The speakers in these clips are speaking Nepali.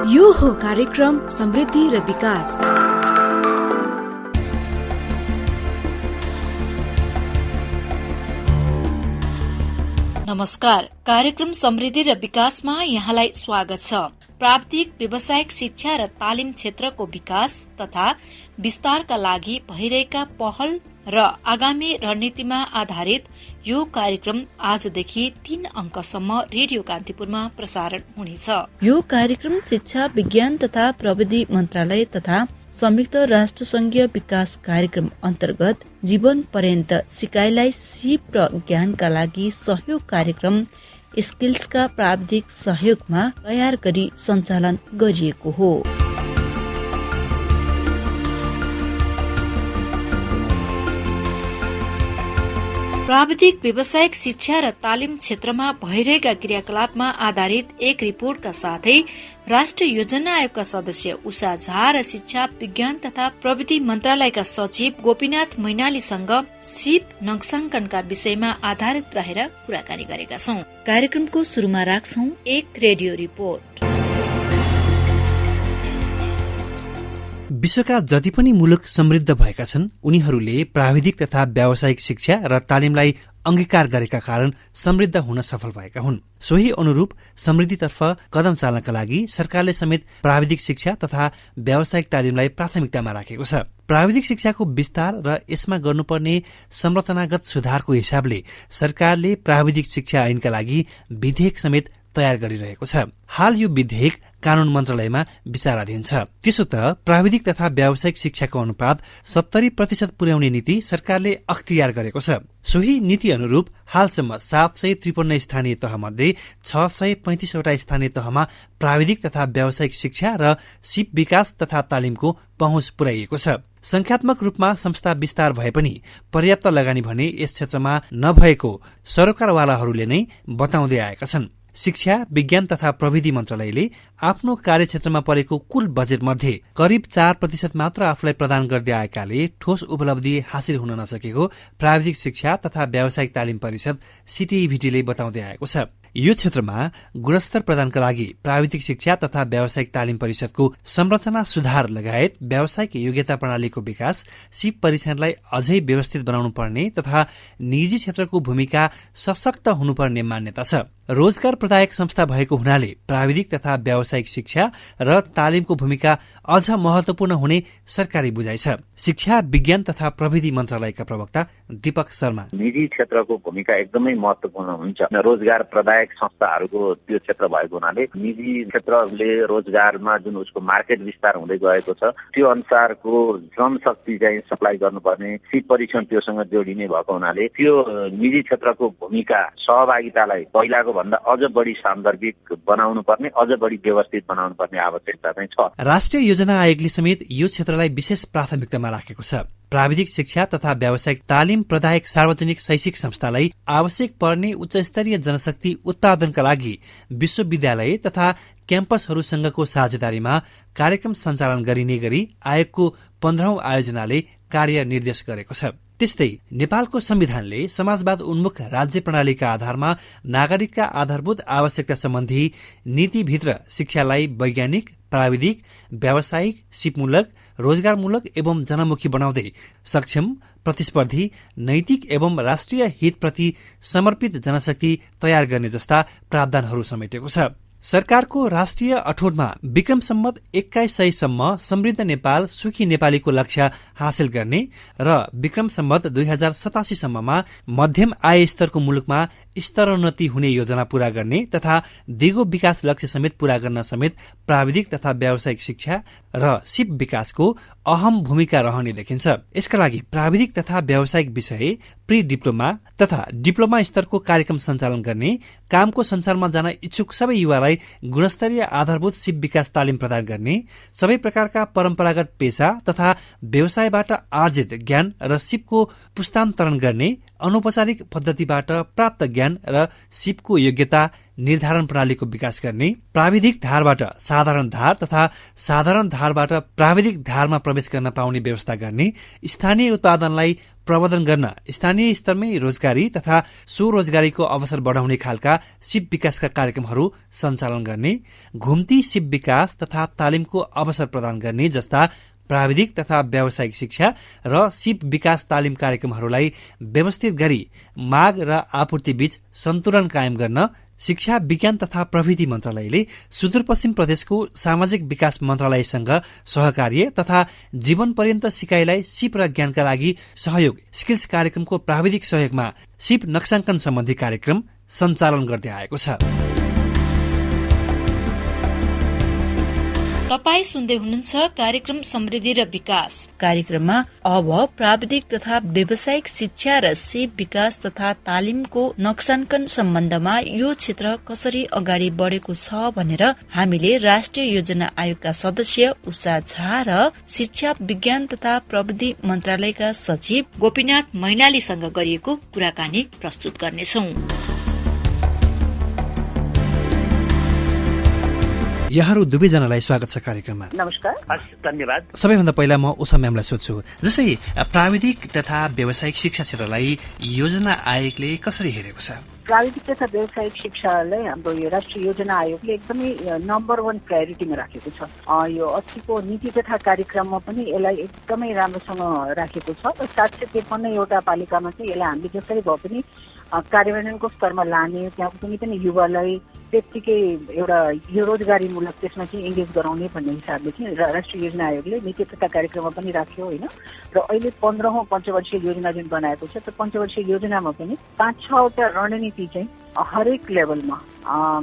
यो हो कार्यक्रम समृद्धि र विकास। नमस्कार, कार्यक्रम समृद्धि र विकासमा यहाँलाई स्वागत छ। प्राविधिक व्यावसायिक शिक्षा र तालिम क्षेत्रको विकास तथा विस्तारका लागि भइरहेका पहल र आगामी रणनीतिमा आधारित यो कार्यक्रम आजदेखि 3 अंकसम्म रेडियो कान्तिपुरमा प्रसारण हुनेछ। यो कार्यक्रम शिक्षा, विज्ञान तथा प्रविधि मन्त्रालय तथा संयुक्त राष्ट्र संघीय विकास कार्यक्रम अन्तर्गत जीवन पर्यन्त सिकाइलाई सिप र ज्ञानका लागि सहयोग कार्यक्रम स्किल्सका प्राविधिक सहयोगमा तयार गरी सञ्चालन गरिएको हो। प्राविधिक व्यावसायिक शिक्षा र तालिम क्षेत्रमा भइरहेका क्रियाकलापमा आधारित एक रिपोर्टका साथै राष्ट्रिय योजना आयोगका सदस्य उषा झा र शिक्षा, विज्ञान तथा प्रविधि मन्त्रालयका सचिव गोपीनाथ मैनालीसँग सिप नक्साङ्कनका विषयमा आधारित रहेर कुराकानी गरेका छौं। कार्यक्रमको शुरूमा राख्छौं एक रेडियो रिपोर्ट। विश्वका जति पनि मुलुक समृद्ध भएका छन् उनीहरूले प्राविधिक तथा व्यावसायिक शिक्षा र तालिमलाई अंगीकार गरेका कारण समृद्ध हुन सफल भएका हुन्। सोही अनुरूप समृद्धितर्फ कदम चाल्नका लागि सरकारले समेत प्राविधिक शिक्षा तथा व्यावसायिक तालिमलाई प्राथमिकतामा राखेको छ। प्राविधिक शिक्षाको विस्तार र यसमा गर्नुपर्ने संरचनागत सुधारको हिसाबले सरकारले प्राविधिक शिक्षा ऐनका लागि विधेयक समेत तयार गरिरहेको छ। हाल यो विधेयक कानून मन्त्रालयमा विचाराधीन छ। त्यसो त प्राविधिक तथा व्यावसायिक शिक्षाको अनुपात 70% पुर्याउने नीति सरकारले अख्तियार गरेको छ। सोही नीति अनुरूप हालसम्म 753 स्थानीय तहमध्ये 635 वटा स्थानीय तहमा प्राविधिक तथा व्यावसायिक शिक्षा र सिप विकास तथा तालिमको पहुँच पुर्याइएको छ। संख्यात्मक रूपमा संस्था विस्तार भए पनि पर्याप्त लगानी भने यस क्षेत्रमा नभएको सरकारवालाहरूले नै बताउँदै आएका छन्। शिक्षा, विज्ञान तथा प्रविधि मन्त्रालयले आफ्नो कार्यक्षेत्रमा परेको कुल बजेट मध्ये करिब 4% मात्र आफूलाई प्रदान गर्दै आएकाले ठोस उपलब्धि हासिल हुन नसकेको प्राविधिक शिक्षा तथा व्यावसायिक तालिम परिषद सीटीईभीटीले बताउँदै आएको छ। यो क्षेत्रमा गुणस्तर प्रदानका लागि प्राविधिक शिक्षा तथा व्यावसायिक तालिम परिषदको संरचना सुधार लगायत व्यावसायिक योग्यता प्रणालीको विकास, सिप परीक्षणलाई अझै व्यवस्थित बनाउनु पर्ने तथा निजी क्षेत्रको भूमिका सशक्त हुनुपर्ने मान्यता छ। रोजगार प्रदायक संस्था भएको हुनाले प्राविधिक तथा व्यावसायिक शिक्षा र तालिमको भूमिका अझ महत्वपूर्ण हुने सरकारी बुझाइ छ। शिक्षा, विज्ञान तथा प्रविधि मन्त्रालयका प्रवक्ता दीपक शर्मा, निजी क्षेत्रको भूमिका एकदमै महत्वपूर्ण हुन्छ। रोजगार प्रदायक संस्थाहरूको त्यो क्षेत्र भएको हुनाले निजी क्षेत्रले रोजगारमा जुन उसको मार्केट विस्तार हुँदै गएको छ त्यो अनुसारको श्रमशक्ति चाहिँ सप्लाई गर्नुपर्ने, सिप परीक्षण त्योसँग जोडिने भएको हुनाले त्यो निजी क्षेत्रको भूमिका सहभागितालाई पहिलाको भन्दा अझ बढी सान्दर्भिक बनाउनु पर्ने, अझ बढी व्यवस्थित बनाउनु पर्ने आवश्यकता चाहिँ छ। राष्ट्रिय योजना आयोगले समेत यो क्षेत्रलाई विशेष प्राथमिकतामा राखेको छ। प्राविधिक शिक्षा तथा व्यावसायिक तालिम प्रदायक सार्वजनिक शैक्षिक संस्थालाई आवश्यक पर्ने उच्चस्तरीय जनशक्ति उत्पादनका लागि विश्वविद्यालय तथा क्याम्पसहरूसँगको साझेदारीमा कार्यक्रम सञ्चालन गरिने गरी आयोगको 15औं आयोजनाले कार्य निर्देश गरेको छ। त्यस्तै नेपालको संविधानले समाजवाद उन्मुख राज्य प्रणालीका आधारमा नागरिकका आधारभूत आवश्यकता सम्बन्धी नीतिभित्र शिक्षालाई वैज्ञानिक, प्राविधिक, व्यावसायिक, सिपमूलक, रोजगारमूलक एवं जनमुखी बनाउँदै सक्षम, प्रतिस्पर्धी, नैतिक एवं राष्ट्रिय हितप्रति समर्पित जनशक्ति तयार गर्ने जस्ता प्रावधानहरू समेटेको छ। सरकारको राष्ट्रिय अठोटमा विक्रम सम्वत 2100 सम्म समृद्ध नेपाल, सुखी नेपालीको लक्ष्य हासिल गर्ने र विक्रम सम्वत 2087 सम्ममा मध्यम आय स्तरको मुलुकमा स्तरोन्नति हुने योजना पूरा गर्ने तथा दिगो विकास लक्ष्य समेत पूरा गर्न समेत प्राविधिक तथा व्यावसायिक शिक्षा र सिप विकासको अहम भूमिका रहने देखिन्छ। यसका लागि प्राविधिक तथा व्यावसायिक विषय, प्री डिप्लोमा तथा डिप्लोमा स्तरको कार्यक्रम सञ्चालन गर्ने, कामको संसारमा जान इच्छुक सबै युवालाई गुणस्तरीय आधारभूत सिप विकास तालिम प्रदान गर्ने, सबै प्रकारका परम्परागत पेशा तथा व्यवसायबाट आर्जित ज्ञान र सिपको पुस्तान्तरण गर्ने, अनौपचारिक पद्धतिबाट प्राप्त ज्ञान र सिपको योग्यता निर्धारण प्रणालीको विकास गर्ने, प्राविधिक धारबाट साधारण धार तथा साधारण धारबाट प्राविधिक धारमा प्रवेश गर्न पाउने व्यवस्था गर्ने, स्थानीय उत्पादनलाई प्रवर्धन गर्न स्थानीय स्तरमै रोजगारी तथा स्वरोजगारीको अवसर बढाउने खालका सिप विकासका कार्यक्रमहरू सञ्चालन गर्ने, घुम्ती सिप विकास तथा तालिमको अवसर प्रदान गर्ने जस्ता प्राविधिक तथा व्यावसायिक शिक्षा र सिप विकास तालिम कार्यक्रमहरूलाई व्यवस्थित गरी माग र आपूर्ति बीच सन्तुलन कायम गर्न शिक्षा विज्ञान तथा प्रविधि मन्त्रालयले सुदूरपश्चिम प्रदेशको सामाजिक विकास मन्त्रालयसँग सहकार्य तथा जीवन पर्यन्त सिकाइलाई सिप र ज्ञानका लागि सहयोग स्किल्स कार्यक्रमको प्राविधिक सहयोगमा सिप नक्साङ्कन सम्बन्धी कार्यक्रम सञ्चालन गर्दै आएको छ। तपाई सुन्दै हुनुहुन्छ कार्यक्रम समृद्धि र विकास। कार्यक्रममा अब प्राविधिक तथा व्यावसायिक शिक्षा र सिप विकास तथा तालिमको नक्साङ्कन सम्बन्धमा यो क्षेत्र कसरी अगाडि बढेको छ भनेर हामीले राष्ट्रिय योजना आयोगका सदस्य उषा झा र शिक्षा विज्ञान तथा प्रविधि मन्त्रालयका सचिव गोपीनाथ मैनालीसँग गरिएको कुराकानी प्रस्तुत गर्नेछौं। यहाँहरू दुवैजनालाई स्वागत छ कार्यक्रममा। नमस्कार। धन्यवाद। सबैभन्दा पहिला म उषा म्यामलाई सोध्छु, जस्तै प्राविधिक तथा व्यावसायिक शिक्षा क्षेत्रलाई योजना आयोगले कसरी हेरेको छ? प्राविधिक तथा व्यावसायिक शिक्षालाई हाम्रो यो राष्ट्रिय योजना आयोगले एकदमै नम्बर 1 प्रायोरिटीमा राखेको छ। यो अस्तिको नीति तथा कार्यक्रममा पनि यसलाई एकदमै राम्रोसँग राखेको छ र 753वटा पालिकामा चाहिँ यसलाई हामीले जसरी भए पनि कार्यान्वयनको स्तरमा लाने, त्यहाँ कुनै पनि युवालाई त्यत्तिकै एउटा यो रोजगारीमूलक त्यसमा चाहिँ इङ्गेज गराउने भन्ने हिसाबले चाहिँ राष्ट्रिय योजना आयोगले नीति तथा कार्यक्रममा पनि राख्यो होइन। र अहिले 15औं पञ्चवर्षीय योजना जुन बनाएको छ त्यो पञ्चवर्षीय योजनामा पनि 5-6वटा रणनीति चाहिँ हरेक लेभलमा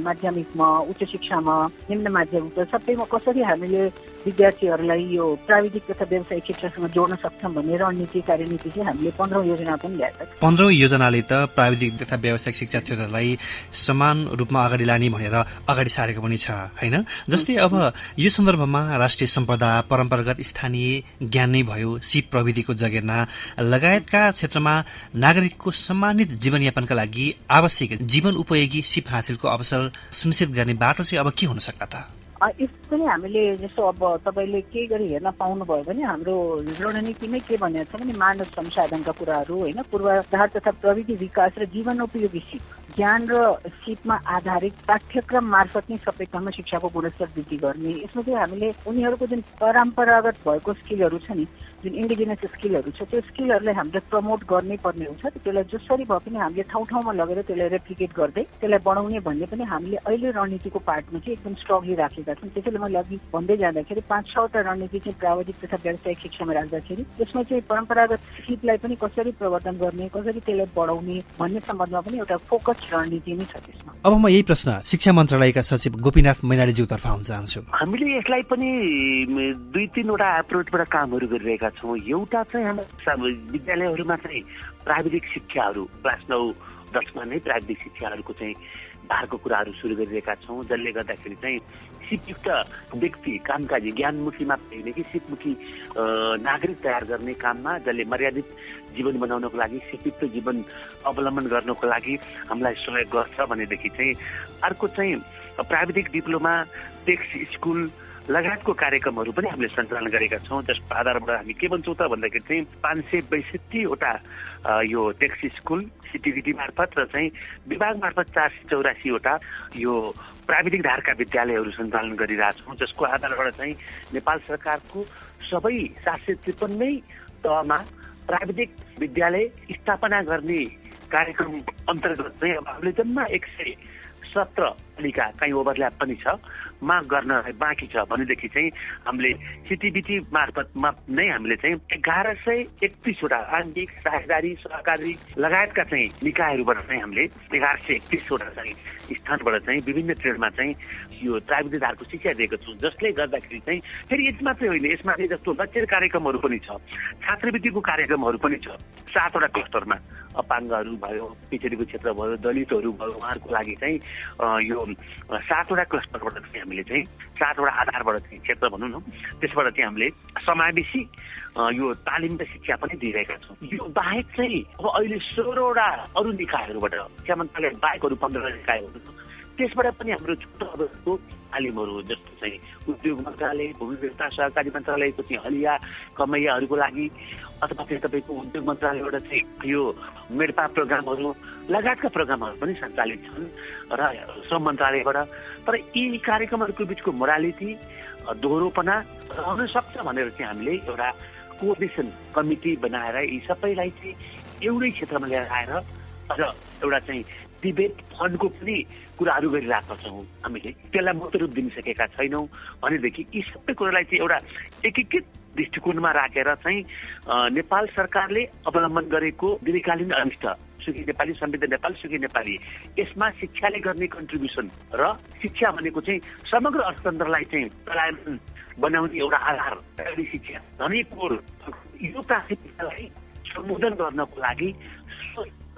माध्यमिकमा, उच्च शिक्षामा, निम्न माध्यमिक सबैमा कसरी हामीले विद्यार्थीहरूलाई यो प्राविधिक तथा व्यावसायिक शिक्षासँग जोड्न सक्छौं भन्ने रणनीति कार्यनीति चाहिँ हामीले 15औं योजना पनि ल्याएका छौं। 15औं योजनाले त प्राविधिक तथा व्यावसायिक शिक्षा क्षेत्रलाई समान रूपमा अगाडि लाने भनेर अगाडि सारेको पनि छ हैन। जस्तै अब यो सन्दर्भमा राष्ट्रिय सम्पदा, परम्परागत स्थानीय ज्ञान नै भयो, सिप प्रविधिको जगेर्ना लगायतका क्षेत्रमा नागरिकको सम्मानित जीवनयापनका लागि आवश्यक जीवन उपयोगी सिप हासिलको अवसर सुनिश्चित गर्ने बाटो चाहिँ अब के हुन सक्ला त? यस्तो पनि हामीले जस्तो अब तपाईले के गरी हेर्न पाउनुभयो भने हाम्रो रणनीतिमै के भनेको छ भने मानव संसाधनका कुराहरू होइन, पूर्वाधार तथा प्रविधि विकास र जीवनोपयोगी सिप, ज्ञान र सिपमा आधारित पाठ्यक्रम मार्फत नै सबै ठाउँमा शिक्षाको गुणस्तर वृद्धि गर्ने। यसमा चाहिँ हामीले उनीहरूको जुन परम्परागत भएको स्किलहरू छ नि, जुन इन्डिजिनियस स्किलहरू छ त्यो स्किलहरूलाई हामीले प्रमोट गर्नै पर्ने हुन्छ। त्यसलाई जसरी भए पनि हामीले ठाउँ ठाउँमा लगेर त्यसलाई रेप्लिकेट गर्दै त्यसलाई बढाउने भन्ने पनि हामीले अहिले रणनीतिको पार्टमा चाहिँ एकदम स्ट्रङली राखेका छौँ। त्यसैले मैले अघि भन्दै जाँदाखेरि 5-6वटा रणनीति चाहिँ प्राविधिक तथा व्यावसायिक शिक्षामा राख्दाखेरि त्यसमा चाहिँ परम्परागत सिपलाई पनि कसरी प्रवर्धन गर्ने, कसरी त्यसलाई बढाउने भन्ने सम्बन्धमा पनि एउटा फोकस रणनीति नै छ त्यसमा। अब म यही प्रश्न शिक्षा मन्त्रालयका सचिव गोपीनाथ मैनालीज्यूतर्फ आउन चाहन्छु। हामीले यसलाई पनि 2-3वटा एप्रोचबाट कामहरू गरिरहेका छौँ। एउटा चाहिँ हाम्रो विद्यालयहरूमा चाहिँ प्राविधिक शिक्षाहरू क्लास 9-10मा नै प्राविधिक शिक्षाहरूको चाहिँ भारको कुराहरू सुरु गरिरहेका छौँ, जसले गर्दाखेरि चाहिँ सिपयुक्त व्यक्ति कामकाजी ज्ञानमुखी मात्रै होइन कि सिपमुखी नागरिक तयार गर्ने काममा, जसले मर्यादित जीवन बनाउनको लागि, सिपयुक्त जीवन अवलम्बन गर्नको लागि हामीलाई सहयोग गर्छ भनेदेखि चाहिँ अर्को चाहिँ प्राविधिक डिप्लोमा, टेक्स स्कुल लगायतको कार्यक्रमहरू पनि हामीले सञ्चालन गरेका छौँ। जसको आधारबाट हामी के भन्छौँ त भन्दाखेरि चाहिँ 562वटा यो टेक्स स्कुल सिटिभिटी मार्फत र चाहिँ विभाग मार्फत 484वटा यो प्राविधिक धारका विद्यालयहरू सञ्चालन गरिरहेछौँ। जसको आधारबाट चाहिँ नेपाल सरकारको सबै 753 तहमा प्राविधिक विद्यालय स्थापना गर्ने कार्यक्रम अन्तर्गत चाहिँ अब हामीले जम्मा 117 पालिका कहीँ ओभरल्याप पनि छ मा गर्न बाँकी छ भनेदेखि चाहिँ हामीले सिटिभिटी मार्फतमा नै हामीले चाहिँ 1131वटा आन्तरिक साझेदारी सहकारी लगायतका चाहिँ निकायहरूबाट चाहिँ हामीले 1131वटा चाहिँ स्थानबाट चाहिँ विभिन्न ट्रेडमा चाहिँ यो प्राविधिक धारको शिक्षा दिएको छौँ। जसले गर्दाखेरि चाहिँ फेरि यति मात्रै होइन, यसमा चाहिँ जस्तो लक्ष्य कार्यक्रमहरू पनि छ, छात्रवृत्तिको कार्यक्रमहरू पनि छ 7वटा क्लस्टरमा। अपाङ्गहरू भयो, पिछडिएको क्षेत्र भयो, दलितहरू भयो, उहाँहरूको लागि चाहिँ यो 7वटा क्लस्टरबाट चाहिँ हामीले चाहिँ 7वटा आधारबाट चाहिँ क्षेत्र भनौँ न, त्यसबाट चाहिँ हामीले समावेशी यो तालिम र शिक्षा पनि दिइरहेका छौँ। यो बाहेक चाहिँ अब अहिले 16वटा अरू निकायहरूबाट, शिक्षा मन्त्रालय बाहेक अरू 15 निकायहरू छ, त्यसबाट पनि हाम्रो छोटो अवस्थाको तालिमहरू जस्तो चाहिँ उद्योग मन्त्रालय, भूमि व्यवस्था सहकारी मन्त्रालयको चाहिँ हलिया कमैयाहरूको लागि, अथवा चाहिँ तपाईँको उद्योग मन्त्रालयबाट चाहिँ यो मेडपा प्रोग्रामहरू लगायतका प्रोग्रामहरू पनि सञ्चालित छन् र श्रम मन्त्रालयबाट। तर यी कार्यक्रमहरूको बिचको मोरालिटी, दोहोरोपना रहन सक्छ भनेर चाहिँ हामीले एउटा कोअर्डिनेसन कमिटी बनाएर यी सबैलाई चाहिँ एउटै क्षेत्रमा लिएर आएर अझ एउटा चाहिँ डिबेट फन्डको पनि कुराहरू गरिरहेका छौँ। हामीले त्यसलाई मूर्त रूप दिनसकेका छैनौँ भनेदेखि यी सबै कुरालाई चाहिँ एउटा एकीकृत दृष्टिकोणमा राखेर चाहिँ नेपाल सरकारले अवलम्बन गरेको दीर्घकालीन अनिष्ट सुखी नेपाली, समृद्ध नेपाल, सुखी नेपाली, यसमा शिक्षाले गर्ने कन्ट्रिब्युसन र शिक्षा भनेको चाहिँ समग्र अर्थतन्त्रलाई चाहिँ चलायमान बनाउने एउटा आधार शिक्षा धनी कोर, यो प्राथमिकतालाई सम्बोधन गर्नको लागि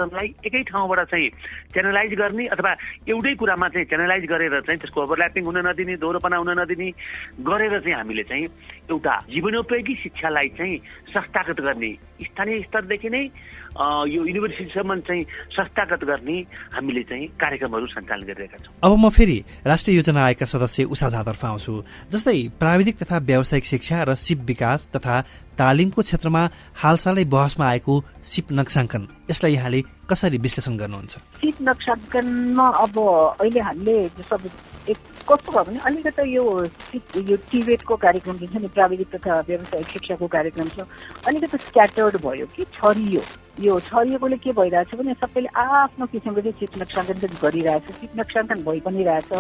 एकै ठाउँबाट चाहिँ च्यानलाइज गर्ने अथवा एउटै कुरामा चाहिँ च्यानलाइज गरेर चाहिँ त्यसको ओभरल्यापिङ हुन नदिने, दोहोरोपना हुन नदिने गरेर चाहिँ हामीले चाहिँ एउटा जीवनोपयोगी शिक्षालाई चाहिँ संस्थागत गर्ने, स्थानीय स्तरदेखि नै यो युनिभर्सिटीसम्म चाहिँ संस्थागत गर्ने हामीले चाहिँ कार्यक्रमहरू सञ्चालन गरिरहेका छौँ। अब म फेरि राष्ट्रिय योजना आयोगका सदस्य उषा झातर्फ आउँछु। जस्तै प्राविधिक तथा व्यावसायिक शिक्षा र सिप विकास तथा तालिमको क्षेत्रमा हालसालै बहसमा आएको सिप नक्साङ्कन, यसलाई यहाँले कसरी विश्लेषण गर्नुहुन्छ? सिप नक्साङ्कनमा अब अहिले हामीले कस्तो भयो भने अलिकति यो टिबेटको कार्यक्रम जुन छ नि, प्राविधिक तथा व्यावसायिक शिक्षाको कार्यक्रम छ, अलिकति स्क्याटर्ड भयो कि छरियो। यो छरिएकोले के भइरहेछ भने सबैले आफ्नो किसिमको चाहिँ सिप नक्साङ्कन चाहिँ गरिरहेछ, सिप नक्साङ्कन भइ पनि रहेछ।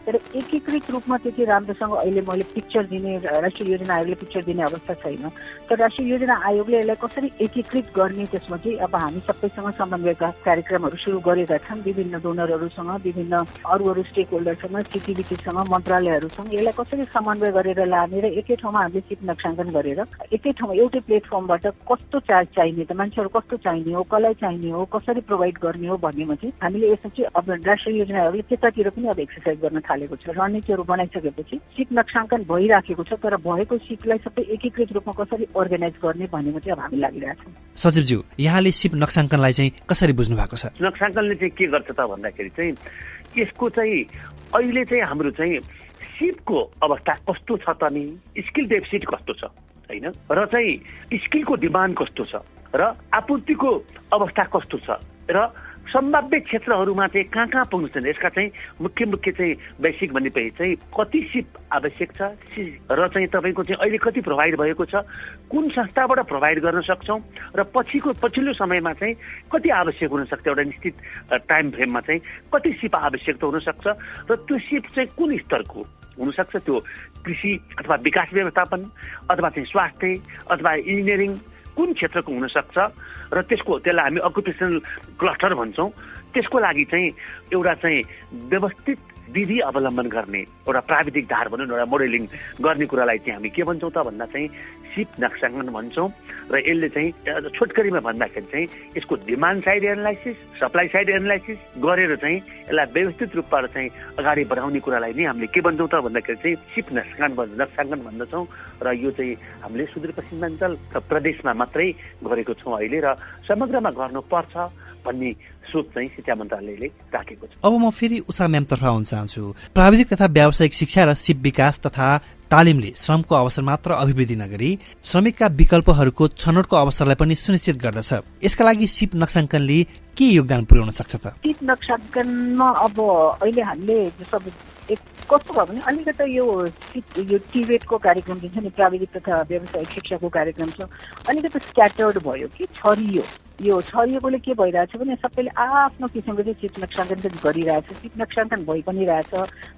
तर एकीकृत रूपमा त्यति राम्रोसँग अहिले मैले पिक्चर दिने, राष्ट्रिय योजना आयोगले पिक्चर दिने अवस्था छैन। तर राष्ट्रिय योजना आयोगले यसलाई कसरी एकीकृत गर्ने, त्यसमा चाहिँ अब हामी सबैसँग समन्वयका कार्यक्रमहरू सुरु गरेका छौँ, विभिन्न डोनरहरूसँग, विभिन्न अरू स्टेक होल्डरसँग, सिटिबिटीसँग, मन्त्रालयहरूसँग यसलाई कसरी समन्वय गरेर लाने र एकै ठाउँमा हामीले सिप नक्साङ्कन गरेर एकै ठाउँमा एउटै प्लेटफर्मबाट कस्तो चार्ज चाहिने त, मान्छेहरू कस्तो चाहिने हो, कसलाई चाहिने हो, कसरी प्रोभाइड गर्ने हो भन्नेमा चाहिँ हामीले यसमा चाहिँ अब राष्ट्रिय योजना आयोगले त्यतातिर पनि अब एक्सर्साइज गर्न थालेको छ। रणनीतिहरू बनाइसकेपछि सिप नक्साङ्कन भइराखेको छ, तर भएको सिपलाई सबै एकीकृत रूपमा कसरी अर्गनाइज गर्ने भन्नेमा चाहिँ अब हामी लागिरहेछौँ। सचिवज्यू, यहाँले सिप नक्साङ्कनलाई चाहिँ कसरी बुझ्नु भएको छ? नक्साङ्कनले चाहिँ के गर्छ त भन्दाखेरि चाहिँ यसको चाहिँ अहिले चाहिँ हाम्रो चाहिँ सिपको अवस्था कस्तो छ त नि, स्किल डेफिसिट कस्तो छ होइन, र चाहिँ स्किलको डिमान्ड कस्तो छ, र आपूर्तिको अवस्था कस्तो छ, र सम्भाव्य क्षेत्रहरूमा चाहिँ कहाँ पुग्नु छ, यसका चाहिँ मुख्य चाहिँ बेसिक भनेपछि चाहिँ कति सिप आवश्यक छ र चाहिँ तपाईँको चाहिँ अहिले कति प्रोभाइड भएको छ, कुन संस्थाबाट प्रोभाइड गर्न सक्छौँ, र पछिल्लो समयमा चाहिँ कति आवश्यक हुनसक्छ, एउटा निश्चित टाइम फ्रेममा चाहिँ कति सिप आवश्यकता हुनसक्छ, र त्यो सिप चाहिँ कुन स्तरको हुनसक्छ, त्यो कृषि अथवा विकास व्यवस्थापन अथवा चाहिँ स्वास्थ्य अथवा इन्जिनियरिङ कुन क्षेत्रको हुनसक्छ, र त्यसलाई हामी अकुपेसनल क्लस्टर भन्छौँ। त्यसको लागि चाहिँ एउटा चाहिँ व्यवस्थित विधि अवलम्बन गर्ने एउटा प्राविधिक धार भनौँ, एउटा मोडेलिङ गर्ने कुरालाई चाहिँ हामी के भन्छौँ त भन्दा चाहिँ सिप नक्साङ्कन भन्छौँ। र यसले चाहिँ छोटकरीमा भन्दाखेरि चाहिँ यसको demand side analysis, supply side analysis गरेर चाहिँ यसलाई व्यवस्थित रूपबाट चाहिँ अगाडि बढाउने कुरालाई नै हामीले के भन्छौँ त भन्दाखेरि चाहिँ सिप नक्साङ्कन भन्दछौँ। र यो चाहिँ हामीले सुदूरपश्चिमाञ्चल प्रदेशमा मात्रै गरेको छौँ अहिले, र समग्रमा गर्नुपर्छ भन्ने सोच चाहिँ शिक्षा मन्त्रालयले राखेको छ। अब म फेरि उषा म्यामतर्फ आउन चाहन्छु। प्राविधिक तथा व्यावसायिक शिक्षा र सिप विकास तथा तालिमले श्रमको अवसर मात्र अभिवृद्धि नगरी श्रमिकका विकल्पहरूको छनौटको अवसरलाई पनि सुनिश्चित गर्दछ। यसका लागि सिप नक्साङ्कनले के योगदान पुर्याउन सक्छ त? सिप नक्साङ्कनमा अब अहिले हामीले कस्तो भयो भने अलिकति यो टिबेटको कार्यक्रम जुन छ नि, प्राविधिक तथा व्यावसायिक शिक्षाको कार्यक्रम छ, अलिकति स्क्याटर्ड भयो कि छरियो। यो छरिएकोले के भइरहेछ भने सबैले आफ्नो किसिमको चाहिँ सिप नक्साङ्कन चाहिँ गरिरहेछ, सिप नक्साङ्कन भइ पनि रहेछ।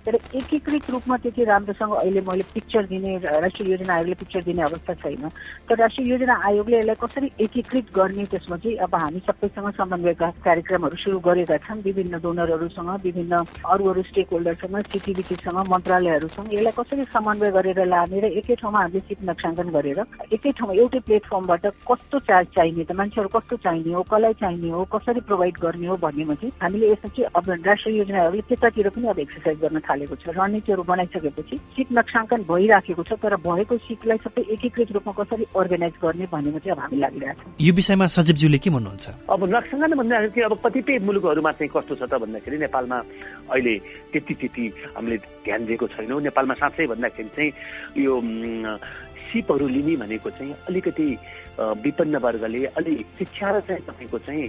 तर एकीकृत रूपमा त्यति राम्रोसँग अहिले मैले पिक्चर दिने, राष्ट्रिय योजना आयोगले पिक्चर दिने अवस्था छैन। तर राष्ट्रिय योजना आयोगले यसलाई कसरी एकीकृत गर्ने, त्यसमा चाहिँ अब हामी सबैसँग समन्वयका कार्यक्रमहरू सुरु गरेका छौँ, विभिन्न डोनरहरूसँग, विभिन्न अरू स्टेक होल्डरसँग, सिटिबिटीसँग, मन्त्रालयहरूसँग यसलाई कसरी समन्वय गरेर लाने र एकै ठाउँमा हामीले सिप नक्साङ्कन गरेर एकै ठाउँमा एउटै प्लेटफर्मबाट कस्तो चार्ज चाहिने त, मान्छेहरू कस्तो चाहिने हो, कसलाई चाहिने हो, कसरी प्रोभाइड गर्ने हो भन्नेमा चाहिँ हामीले यसमा चाहिँ अब राष्ट्रिय योजनाहरूले त्यतातिर पनि अब एक्सर्साइज गर्न थालेको छ। रणनीतिहरू बनाइसकेपछि सिट नक्साङ्कन भइराखेको छ, तर भएको सिटलाई सबै एकीकृत रूपमा कसरी अर्गनाइज गर्ने भन्नेमा चाहिँ अब हामी लागिरहेको छौँ। यो विषयमा सचिवज्यूले के भन्नुहुन्छ? अब नक्साङ्कन भन्दाखेरि चाहिँ अब कतिपय मुलुकहरूमा चाहिँ कस्तो छ त भन्दाखेरि नेपालमा अहिले त्यति हामीले ध्यान दिएको छैनौँ। नेपालमा साँच्चै भन्दाखेरि चाहिँ यो सिपहरू लिने भनेको चाहिँ अलिकति विपन्न वर्गले अलि शिक्षा र चाहिँ तपाईँको चाहिँ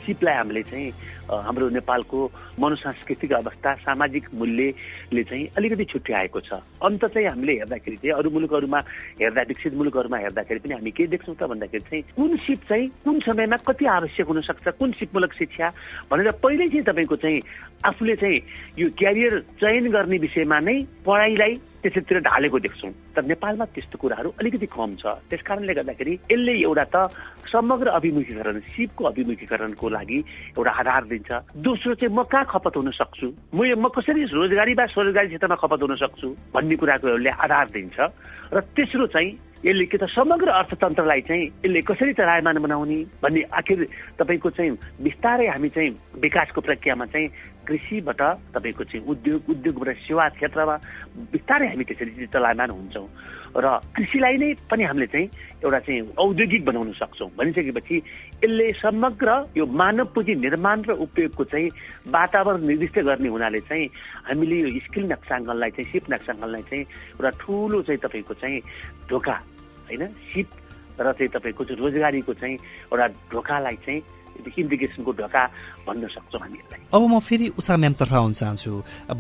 सिपलाई हामीले चाहिँ हाम्रो नेपालको मनोसांस्कृतिक अवस्था, सामाजिक मूल्यले चाहिँ अलिकति छुट्याएको छ। अन्त चाहिँ हामीले हेर्दाखेरि चाहिँ अरू मुलुकहरूमा हेर्दा, विकसित मुलुकहरूमा हेर्दाखेरि पनि हामी के देख्छौँ त भन्दाखेरि चाहिँ कुन सिप चाहिँ कुन समयमा कति आवश्यक हुन सक्छ, कुन सिपमूलक शिक्षा भनेर पहिल्यै चाहिँ तपाईँको चाहिँ आफूले चाहिँ यो क्यारियर चयन गर्ने विषयमा नै पढाइलाई त्यसैतिर ढालेको देख्छौँ। तर नेपालमा त्यस्तो कुराहरू अलिकति कम छ। त्यस कारणले गर्दाखेरि यसले एउटा त समग्र अभिमुखीकरण, सिपको अभिमुखीकरणको लागि एउटा आधार दिन्छ। दोस्रो चाहिँ म कहाँ खपत हुन सक्छु, म कसरी रोजगारी वा स्वरोजगारी क्षेत्रमा खपत हुन सक्छु भन्ने कुराको यसले आधार दिन्छ। र तेस्रो चाहिँ यसले के त समग्र अर्थतन्त्रलाई चाहिँ यसले कसरी चलायमान बनाउने भन्ने, आखिर तपाईँको चाहिँ बिस्तारै हामी चाहिँ विकासको प्रक्रियामा चाहिँ कृषिबाट तपाईँको चाहिँ उद्योगबाट सेवा क्षेत्रमा बिस्तारै हामी त्यसरी चलायमान हुन्छौँ। र कृषिलाई नै पनि हामीले चाहिँ एउटा चाहिँ औद्योगिक बनाउन सक्छौँ भनिसकेपछि यसले समग्र यो मानव पुँजी निर्माण र उपयोगको चाहिँ वातावरण निर्दिष्ट गर्ने हुनाले चाहिँ हामीले यो स्किल नक्साङ्कनलाई चाहिँ, सिप नक्साङ्कनलाई चाहिँ एउटा ठुलो चाहिँ तपाईँको चाहिँ ढोका होइन, सिप र चाहिँ तपाईँको चाहिँ रोजगारीको चाहिँ एउटा ढोकालाई चाहिँ इन्डिकेसनको ढोका भन्न सक्छौँ हामीलाई। अब म फेरि उषा म्यामतर्फ आउन चाहन्छु।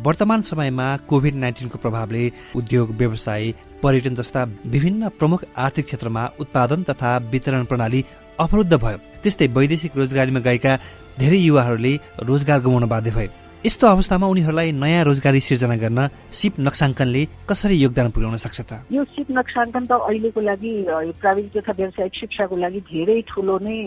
वर्तमान समयमा कोभिड-19 को प्रभावले उद्योग, व्यवसाय, पर्यटन जस्ता विभिन्न प्रमुख आर्थिक क्षेत्रमा उत्पादन तथा वितरण प्रणाली अवरुद्ध भयो। त्यस्तै वैदेशिक रोजगारीमा गएका धेरै युवाहरूले रोजगार गुमाउन बाध्य भए। यस्तो अवस्थामा उनीहरूलाई नयाँ रोजगारी सिर्जना गर्न सिप नक्साङ्कनले कसरी योगदान पुर्याउन सक्छ त? यो सिप नक्साङ्कन त अहिलेको लागि प्राविधिक तथा व्यावसायिक शिक्षाको लागि धेरै ठुलो नै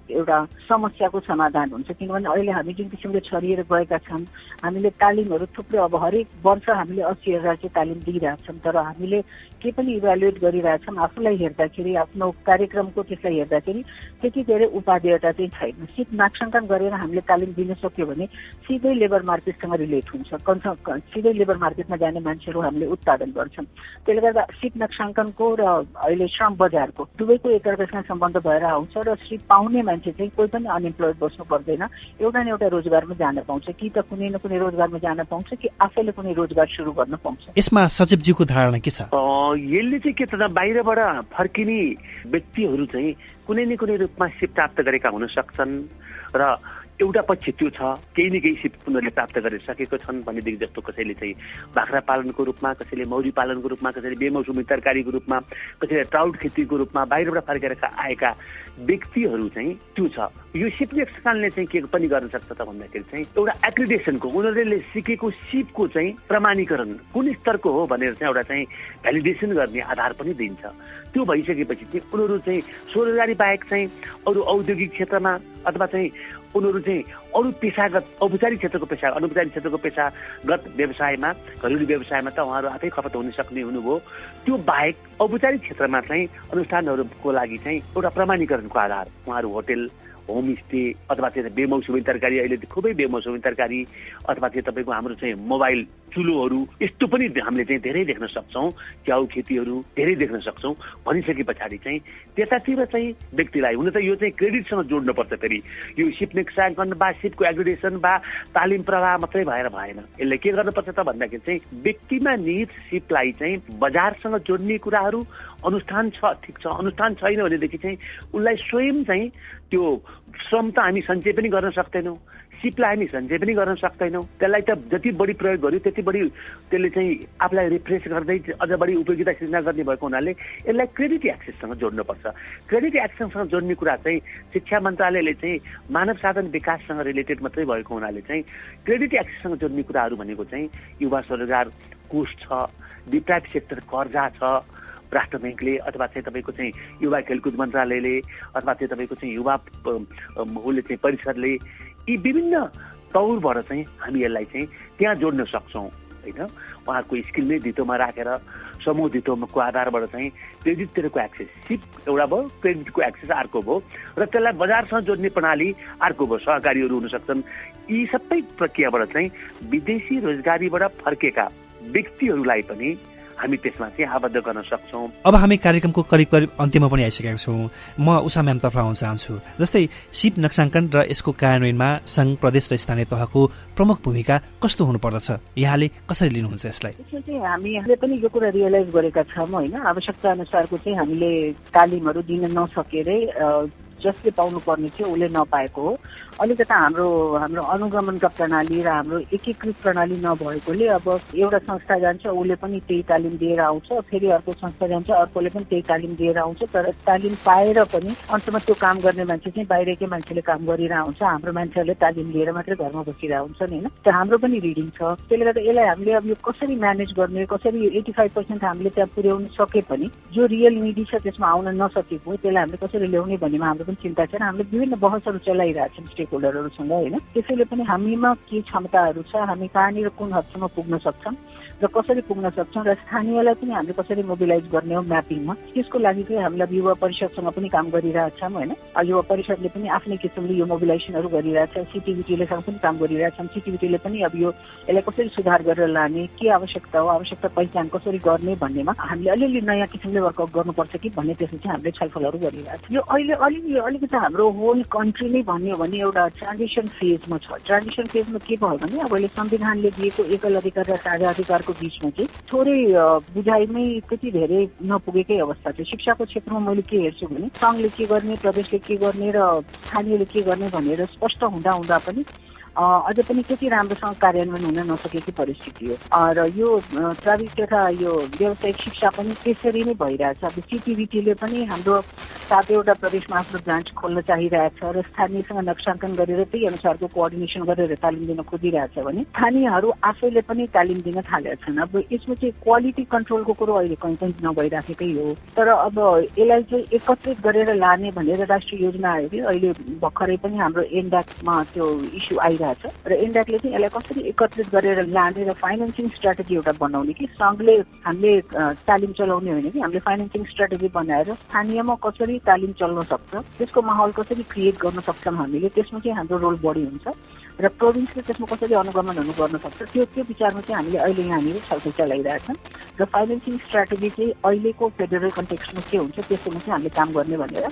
एउटा समस्याको समाधान हुन्छ। किनभने अहिले हामी जुन किसिमले छरिएर गएका छौँ, हामीले तालिमहरू थुप्रै, अब हरेक वर्ष हामीले 80,000 चाहिँ तालिम दिइरहेछौँ, तर हामीले के पनि इभ्यालुएट गरिरहेछौँ आफूलाई हेर्दाखेरि, आफ्नो कार्यक्रमको त्यसलाई हेर्दाखेरि त्यति धेरै उपादेयता चाहिँ छैन। सिप नक्साङ्कन गरेर हामीले तालिम दिन सक्यो भने सिधै लेबर मार्केटसँग रिलेट हुन्छ, सिधै लेबर मार्केटमा जाने मान्छेहरू हामीले उत्पादन गर्छौँ। त्यसले गर्दा सिप नक्साङ्कनको र अहिले श्रम बजारको दुवैको एकअर्कासँग सम्बन्ध भएर आउँछ र सिप पाउने मान्छे चाहिँ कोही पनि अनइम्प्लोइड बस्नु पर्दैन, एउटा न एउटा रोजगारमा जान पाउँछ, कि त कुनै न कुनै रोजगारमा जान पाउँछ, कि आफैले कुनै रोजगार सुरु गर्न पाउँछ। यसमा सचिवज्यूको धारणा के छ? यसले चाहिँ के त बाहिरबाट फर्किने व्यक्तिहरू चाहिँ कुनै न कुनै रूपमा सिप प्राप्त गरेका हुन सक्छन् र एउटा पक्ष त्यो छ, केही न केही सिप उनीहरूले प्राप्त गरिसकेको छन् भनेदेखि, जस्तो कसैले चाहिँ बाख्रा पालनको रूपमा, कसैले मौरी पालनको रूपमा, कसैले बेमौसमी तरकारीको रूपमा, कसैले ट्राउट खेतीको रूपमा बाहिरबाट फर्केर आएका व्यक्तिहरू चाहिँ त्यो छ। यो सिप नक्साङ्कनले चाहिँ के पनि गर्न सक्छ त भन्दाखेरि चाहिँ एउटा एक्रिडेसनको, उनीहरूले सिकेको सिपको चाहिँ प्रमाणीकरण कुन स्तरको हो भनेर चाहिँ एउटा चाहिँ भ्यालिडेसन गर्ने आधार पनि दिन्छ। त्यो भइसकेपछि चाहिँ उनीहरू चाहिँ स्वरोजगारी बाहेक चाहिँ अरू औद्योगिक क्षेत्रमा अथवा चाहिँ उनीहरू चाहिँ अरू पेसागत औपचारिक क्षेत्रको पेसागत व्यवसायमा, घरेलु व्यवसायमा त उहाँहरू आफै खपत हुन सक्ने हुनुभयो। त्यो बाहेक औपचारिक क्षेत्रमा चाहिँ अनुष्ठानहरूको लागि चाहिँ एउटा प्रमाणीकरणको आधार उहाँहरू होटेल, होमस्टे अथवा चाहिँ बेमौसमी तरकारी, अहिले खुबै बेमौसमी तरकारी अथवा चाहिँ तपाईँको हाम्रो चाहिँ मोबाइल चुलोहरू, यस्तो पनि हामीले चाहिँ धेरै देख्न सक्छौँ। च्याउ खेतीहरू धेरै देख्न सक्छौँ। भनिसके पछाडि चाहिँ त्यतातिर चाहिँ व्यक्तिलाई हुन त यो चाहिँ क्रेडिटसँग जोड्नुपर्छ। फेरि यो सिप नक्साङ्कन वा सिपको एग्रिडेसन वा तालिम प्रवाह मात्रै भएर भएन। यसले के गर्नुपर्छ त भन्दाखेरि चाहिँ व्यक्तिमा निहित सिपलाई चाहिँ बजारसँग जोड्ने कुराहरू, अनुष्ठान छ ठिक छ, अनुष्ठान छैन भनेदेखि चाहिँ उसलाई स्वयं चाहिँ त्यो श्रम त हामी सञ्चय पनि गर्न सक्दैनौँ, सिपलाई हामी सञ्चय पनि गर्न सक्दैनौँ। त्यसलाई त जति बढी प्रयोग गर्यो त्यति बढी त्यसले चाहिँ आफूलाई रिफ्रेस गर्दै अझ बढी उपयोगिता सिर्जना गर्ने भएको हुनाले यसलाई क्रेडिट एक्सेससँग जोड्नुपर्छ। क्रेडिट एक्सेससँग जोड्ने कुरा चाहिँ शिक्षा मन्त्रालयले चाहिँ मानव साधन विकाससँग रिलेटेड मात्रै भएको हुनाले चाहिँ क्रेडिट एक्सेससँग जोड्ने कुराहरू भनेको चाहिँ युवा स्वरोजगार कोष छ, डिप्राइभ सेक्टर कर्जा छ राष्ट्र ब्याङ्कले, अथवा चाहिँ तपाईँको चाहिँ युवा खेलकुद मन्त्रालयले, अथवा चाहिँ तपाईँको चाहिँ युवा उसले चाहिँ परिषदले, यी विभिन्न तौरबाट चाहिँ हामी यसलाई चाहिँ त्यहाँ जोड्न सक्छौँ होइन। उहाँहरूको स्किल नै धितोमा राखेर समूहदित्वको आधारबाट चाहिँ क्रेडिटतिरको एक्सेस सिप एउटा भयो, क्रेडिटको एक्सेस अर्को भयो र त्यसलाई बजारसँग जोड्ने प्रणाली अर्को भयो, सहकारीहरू हुन सक्छन्। यी सबै प्रक्रियाबाट चाहिँ विदेशी रोजगारीबाट फर्केका व्यक्तिहरूलाई पनि हामी त्यसमा चाहिँ आबद्ध गर्न सक्छौँ। अब हामी कार्यक्रमको करिब करिब अन्त्यमा पनि आइसकेका छौँ। म उषा म्यामतर्फ आउन चाहन्छु। जस्तै सिप नक्साङ्कन र यसको कार्यान्वयनमा सङ्घ, प्रदेश र स्थानीय तहको प्रमुख भूमिका कस्तो हुनुपर्दछ, यहाँले कसरी लिनुहुन्छ यसलाई? यसमा चाहिँ हामीले पनि यो कुरा रियलाइज गरेका छौँ होइन। आवश्यकता अनुसारको चाहिँ हामीले तालिमहरू दिन नसकेरै जसले पाउनुपर्ने थियो उसले नपाएको हो। अलिकता हाम्रो अनुगमनका प्रणाली र हाम्रो एकीकृत प्रणाली नभएकोले अब एउटा संस्था जान्छ उसले पनि त्यही तालिम दिएर आउँछ, फेरि अर्को संस्था जान्छ अर्कोले पनि त्यही तालिम दिएर आउँछ, तर तालिम पाएर पनि अन्तमा त्यो काम गर्ने मान्छे चाहिँ बाहिरकै मान्छेले काम गरेर आउँछ, हाम्रो मान्छेहरूले तालिम लिएर मात्रै घरमा बसिरहेको हुन्छन् होइन। त्यो हाम्रो पनि रिडिङ छ। त्यसले गर्दा यसलाई हामीले अब यो कसरी म्यानेज गर्ने, कसरी 85% हामीले त्यहाँ पुर्याउन सके पनि जो रियल निडी छ त्यसमा आउन नसकेको त्यसलाई हामीले कसरी ल्याउने भन्नेमा हाम्रो पनि चिन्ता छ। हामीले विभिन्न बहसहरू चलाइरहेछौँ स्टेक होल्डरहरूसँग होइन। त्यसैले पनि हामीमा के क्षमताहरू छ, हामी कहाँनिर कुन हदसम्म पुग्न सक्छौँ र कसरी पुग्न सक्छौँ र स्थानीयलाई पनि हामीले कसरी मोबिलाइज गर्ने हो म्यापिङमा, त्यसको लागि चाहिँ हामीले युवा परिषदसँग पनि काम गरिरहेछौँ होइन। युवा परिषदले पनि आफ्नै किसिमले यो मोबिलाइजेसनहरू गरिरहेछ, सिटिभिटीलेसँग पनि काम गरिरहेछौँ। सिटिभिटीले पनि अब यसलाई कसरी सुधार गरेर लाने, के आवश्यकता हो, आवश्यकता पहिचान कसरी गर्ने भन्नेमा हामीले अलिअलि नयाँ किसिमले वर्कआउट गर्नुपर्छ कि भन्ने त्यसमा चाहिँ हामीले छलफलहरू गरिरहेछौँ। यो अहिले अलिकति हाम्रो होल कन्ट्री नै भन्यो भने एउटा ट्रान्जिसन फेजमा छ। ट्रान्जिसन फेजमा के भयो भने अब अहिले संविधानले दिएको एकल अधिकार र साझा अधिकारको बीचमा चाहिँ थोरै बुझाइमै त्यति धेरै नपुगेकै अवस्था छ। शिक्षाको क्षेत्रमा मैले के हेर्छु भने सङ्घले के गर्ने, प्रदेशले के गर्ने र स्थानीयले के गर्ने भनेर स्पष्ट हुँदा पनि अझै पनि त्यति राम्रोसँग कार्यान्वयन हुन नसकेकी परिस्थिति हो। र यो प्राविधिक तथा यो व्यावसायिक शिक्षा पनि त्यसरी नै भइरहेछ। अब सिटिभिटीले पनि हाम्रो 7वटा प्रदेशमा आफ्नो ब्रान्च खोल्न चाहिरहेछ र स्थानीयसँग नक्साङ्कन गरेर त्यही अनुसारको कोअर्डिनेसन गरेर तालिम दिन खोजिरहेछ भने स्थानीयहरू आफैले पनि तालिम दिन थालेका छन्। अब यसमा चाहिँ क्वालिटी कन्ट्रोलको कुरो अहिले कहीँ पनि नभइराखेकै हो। तर अब यसलाई चाहिँ एकत्रित गरेर लाने भनेर राष्ट्रिय योजना आयोगले अहिले भर्खरै पनि हाम्रो एनड्याकमा त्यो इस्यु आइरहेको र एनड्याकले चाहिँ यसलाई कसरी एकत्रित गरेर लाने र फाइनेन्सिङ स्ट्राटेजी एउटा बनाउने कि सङ्घले हामीले तालिम चलाउने होइन कि हामीले फाइनेन्सिङ स्ट्राटेजी बनाएर स्थानीयमा कसरी तालिम चल्न सक्छ, त्यसको माहौल कसरी क्रिएट गर्न सक्छौँ हामीले, त्यसमा चाहिँ हाम्रो रोल बढी हुन्छ र प्रोभिन्सले त्यसमा कसरी अनुगमनहरू गर्न सक्छ त्यो विचारमा चाहिँ हामीले अहिले यहाँनिर छलफल चलाइरहेछौँ र फाइनेन्सिङ स्ट्राटेजी चाहिँ अहिलेको फेडरल कन्टेक्स्टमा के हुन्छ त्यसमा चाहिँ हामीले काम गर्ने भनेर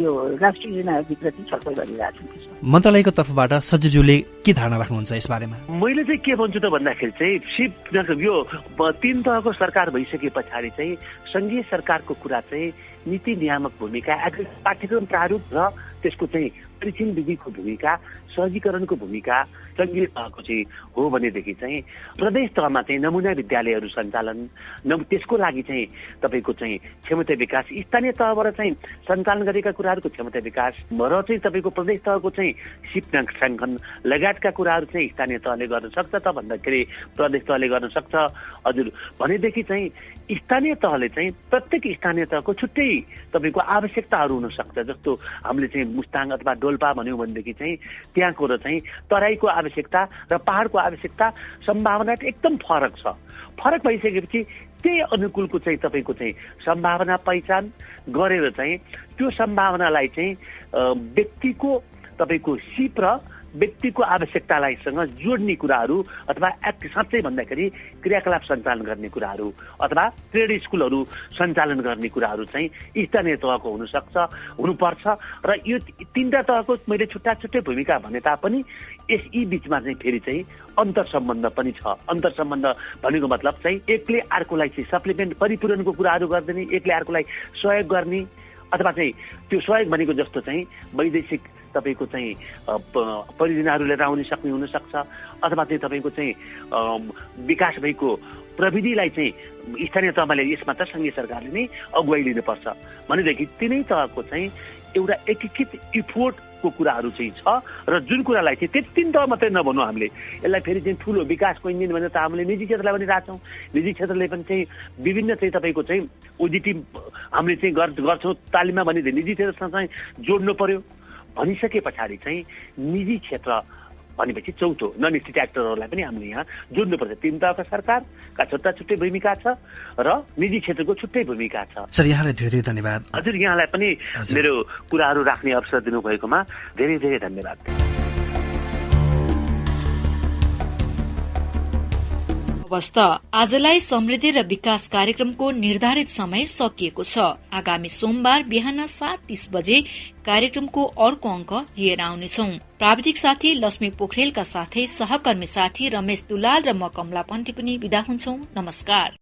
यो राष्ट्रिय योजना आयोगभित्र चाहिँ छलफल गरिरहेछौँ। मन्त्रालयको तर्फबाट सचिवज्यूले के धारणा राख्नुहुन्छ यस बारेमा? मैले चाहिँ के भन्छु त भन्दाखेरि चाहिँ सिप यो 3 तहको सरकार भइसके पछाडि चाहिँ सङ्घीय सरकारको कुरा चाहिँ नीति नियामक भूमिका, पाठ्यक्रम प्रारूप र त्यसको चाहिँ परीक्षण विधिको भूमिका, सहजीकरणको भूमिका सङ्घीय तहको चाहिँ हो भनेदेखि चाहिँ प्रदेश तहमा चाहिँ नमुना विद्यालयहरू सञ्चालन, त्यसको लागि चाहिँ तपाईँको चाहिँ क्षमता विकास, स्थानीय तहबाट चाहिँ सञ्चालन गरेका कुराहरूको क्षमता विकास र चाहिँ तपाईँको प्रदेश तहको चाहिँ सिप नक्साङ्कन लगायतका कुराहरू चाहिँ स्थानीय तहले गर्न सक्छ त भन्दाखेरि प्रदेश तहले गर्न सक्छ हजुर भनेदेखि चाहिँ स्थानीय तहले चाहिँ प्रत्येक स्थानीय तहको छुट्टै तपाईँको आवश्यकताहरू हुन सक्छ। जस्तो हामीले चाहिँ मुस्ताङ अथवा डोल्पा भन्यौँ भनेदेखि चाहिँ त्यहाँको र चाहिँ तराईको आवश्यकता र पहाडको आवश्यकता सम्भावना एकदम फरक छ। फरक भइसकेपछि त्यही अनुकूलको चाहिँ तपाईँको चाहिँ सम्भावना पहिचान गरेर चाहिँ त्यो सम्भावनालाई चाहिँ व्यक्तिको तपाईँको सिप र व्यक्तिको आवश्यकतालाईसँग जोड्ने कुराहरू अथवा साँच्चै भन्दाखेरि क्रियाकलाप सञ्चालन गर्ने कुराहरू अथवा ट्रेड स्कुलहरू सञ्चालन गर्ने कुराहरू चाहिँ स्थानीय तहको हुनुपर्छ र यो 3टा तहको मैले छुट्टा छुट्टै भूमिका भने तापनि यी बिचमा चाहिँ फेरि चाहिँ अन्तर सम्बन्ध पनि छ। अन्तर सम्बन्ध भनेको मतलब चाहिँ एकले अर्कोलाई चाहिँ सप्लिमेन्ट परिपूरणको कुराहरू गर्दैन, एकले अर्कोलाई सहयोग गर्ने अथवा चाहिँ त्यो सहयोग भनेको जस्तो चाहिँ वैदेशिक तपाईँको चाहिँ परियोजनाहरू लिएर आउन सक्ने हुनसक्छ अथवा चाहिँ तपाईँको चाहिँ विकास भएको प्रविधिलाई चाहिँ स्थानीय तहमा यसमा त सङ्घीय सरकारले नै अगुवाई लिनुपर्छ भनेदेखि तिनै तहको चाहिँ एउटा एकीकृत इफोर्टको कुराहरू चाहिँ छ र जुन कुरालाई चाहिँ त्यति 3 तह मात्रै नभनौँ हामीले यसलाई फेरि चाहिँ ठुलो विकासको इन्जिन भनेर त हामीले निजी क्षेत्रलाई पनि राख्छौँ। निजी क्षेत्रले पनि चाहिँ विभिन्न चाहिँ तपाईँको चाहिँ ओजिटी हामीले चाहिँ गर्छौँ तालिममा भने निजी क्षेत्रसँग चाहिँ जोड्नु पर्यो भनिसके पछाडि चाहिँ निजी क्षेत्र भनेपछि चौथो नन स्टेट एक्टरहरूलाई पनि हामीले यहाँ जोड्नुपर्छ। तीन तहका सरकारका छुट्टै भूमिका छ र निजी क्षेत्रको छुट्टै भूमिका छ। सर, यहाँलाई धेरै धेरै धन्यवाद। हजुर, यहाँलाई पनि मेरो कुराहरू राख्ने अवसर दिनुभएकोमा धेरै धेरै धन्यवाद। हवस् त, आजलाई समृद्धि र विकास कार्यक्रमको निर्धारित समय सकिएको छ। आगामी सोमबार बिहान 7:30 बजे कार्यक्रमको अर्को अंक लिएर आउनेछौ। प्राविधिक साथी लक्ष्मी पोखरेलका साथै सहकर्मी साथी रमेश दुलाल र म कमला पन्थी पनि विदा हुन्छौ। नमस्कार।